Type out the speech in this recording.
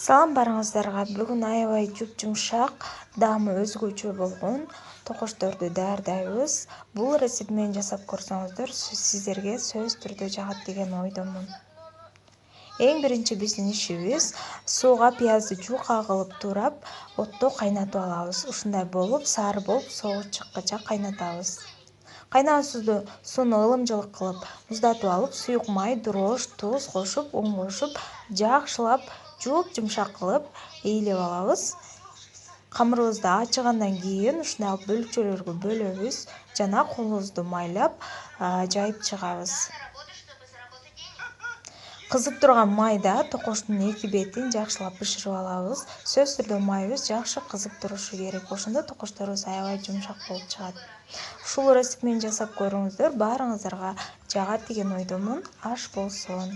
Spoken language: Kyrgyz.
Салам барыңыздарга. Бүгүн аябай жумшак, даамы өзгөчө болгон токочторду даярдайбыз. Бул рецепт менен жасап көрсөңүздөр, сиздерге сөзсүз түрдө жагат деген ойдомун. Эң биринчи биздин ишибиз сууга пиязды жуука кылып турап, отто кайнатып алабыз. Ушундай болуп, сары болуп, соогу чыккача кайнатабыз. Кайнаган сууну ылымчылык кылып, муздатып алып, суюк май, дурош, туз кошуп, un кошуп, жакшылап жумшак кылып ээлеп алабыз. Камырыбызды ачыгандан кийин ушундай бөлүкчөлөргө бөлөбүз жана колубузду майлап жайып чыгабыз. Кызып турган майда токочтун эки бетин жакшылап бышырып алабыз. Сөзсүз түрдө майыбыз жакшы кызып турушу керек. Ошондо токочторубуз аябай жумшак болуп чыгат. Ушул рецепт менен жасап көрүңүздөр, баарыңыздарга жагат деген ойдомун. Аш болсун.